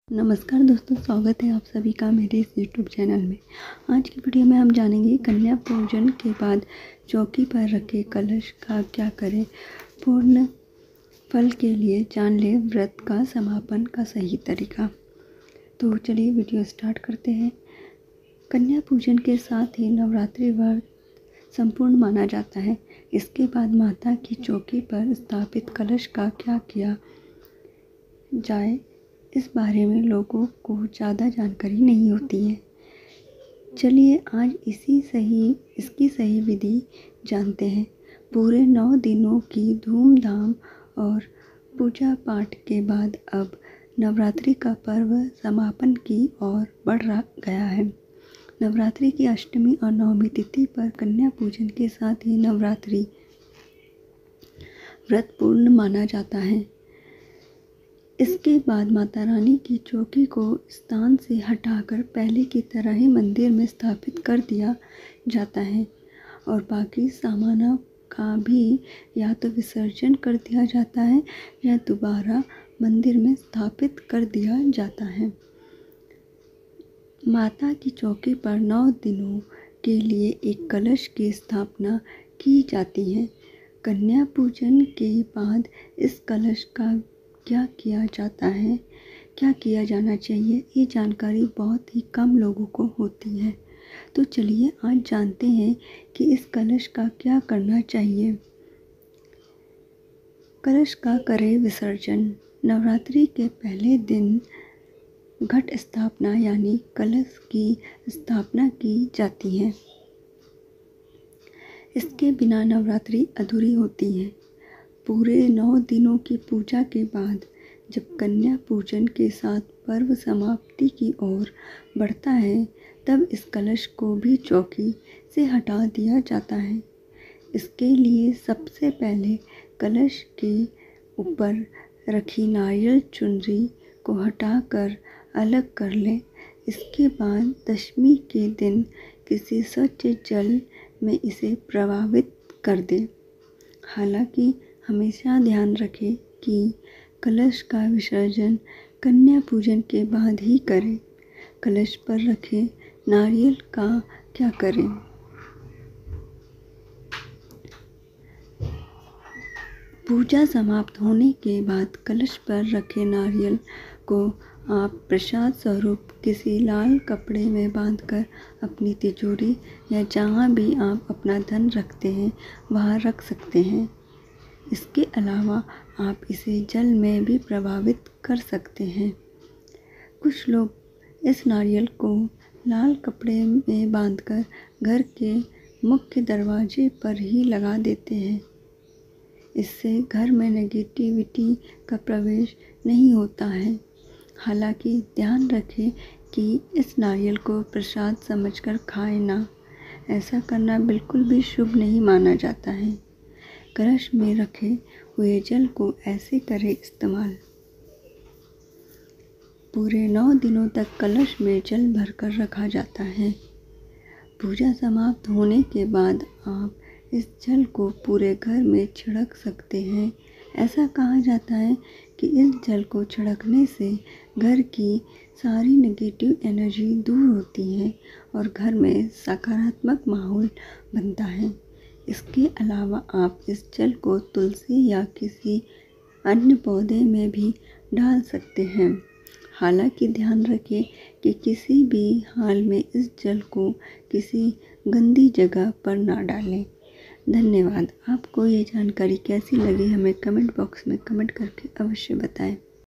नमस्कार दोस्तों, स्वागत है आप सभी का मेरे इस यूट्यूब चैनल में। आज की वीडियो में हम जानेंगे कन्या पूजन के बाद चौकी पर रखे कलश का क्या करें। पूर्ण फल के लिए जान ले व्रत का समापन का सही तरीका। तो चलिए वीडियो स्टार्ट करते हैं। कन्या पूजन के साथ ही नवरात्रि व्रत संपूर्ण माना जाता है। इसके बाद माता की चौकी पर स्थापित कलश का क्या किया जाए, इस बारे में लोगों को ज़्यादा जानकारी नहीं होती है। चलिए आज इसकी सही विधि जानते हैं। पूरे 9 दिनों की धूमधाम और पूजा पाठ के बाद अब नवरात्रि का पर्व समापन की ओर बढ़ गया है। नवरात्रि की अष्टमी और नवमी तिथि पर कन्या पूजन के साथ ही नवरात्रि व्रत पूर्ण माना जाता है। इसके बाद माता रानी की चौकी को स्थान से हटाकर पहले की तरह ही मंदिर में स्थापित कर दिया जाता है और बाकी सामानों का भी या तो विसर्जन कर दिया जाता है या दोबारा मंदिर में स्थापित कर दिया जाता है। माता की चौकी पर 9 दिनों के लिए एक कलश की स्थापना की जाती है। कन्या पूजन के बाद इस कलश का क्या किया जाता है, क्या किया जाना चाहिए, ये जानकारी बहुत ही कम लोगों को होती है। तो चलिए आज जानते हैं कि इस कलश का क्या करना चाहिए। कलश का करें विसर्जन। नवरात्रि के पहले दिन घट स्थापना यानी कलश की स्थापना की जाती है। इसके बिना नवरात्रि अधूरी होती है। पूरे 9 दिनों की पूजा के बाद जब कन्या पूजन के साथ पर्व समाप्ति की ओर बढ़ता है, तब इस कलश को भी चौकी से हटा दिया जाता है। इसके लिए सबसे पहले कलश के ऊपर रखी नारियल चुनरी को हटाकर अलग कर लें। इसके बाद दशमी के दिन किसी स्वच्छ जल में इसे प्रवाहित कर दें। हालांकि हमेशा ध्यान रखें कि कलश का विसर्जन कन्या पूजन के बाद ही करें। कलश पर रखे नारियल का क्या करें। पूजा समाप्त होने के बाद कलश पर रखे नारियल को आप प्रसाद स्वरूप किसी लाल कपड़े में बांधकर अपनी तिजोरी या जहाँ भी आप अपना धन रखते हैं वहाँ रख सकते हैं। इसके अलावा आप इसे जल में भी प्रवाहित कर सकते हैं। कुछ लोग इस नारियल को लाल कपड़े में बांधकर घर के मुख्य दरवाजे पर ही लगा देते हैं। इससे घर में नेगेटिविटी का प्रवेश नहीं होता है। हालांकि ध्यान रखें कि इस नारियल को प्रसाद समझकर खाएं ना। ऐसा करना बिल्कुल भी शुभ नहीं माना जाता है। कलश में रखे हुए जल को ऐसे करें इस्तेमाल। पूरे 9 दिनों तक कलश में जल भरकर रखा जाता है। पूजा समाप्त होने के बाद आप इस जल को पूरे घर में छिड़क सकते हैं। ऐसा कहा जाता है कि इस जल को छिड़कने से घर की सारी नेगेटिव एनर्जी दूर होती है और घर में सकारात्मक माहौल बनता है। इसके अलावा आप इस जल को तुलसी या किसी अन्य पौधे में भी डाल सकते हैं। हालांकि ध्यान रखें कि किसी भी हाल में इस जल को किसी गंदी जगह पर ना डालें। धन्यवाद। आपको ये जानकारी कैसी लगी हमें कमेंट बॉक्स में कमेंट करके अवश्य बताएं।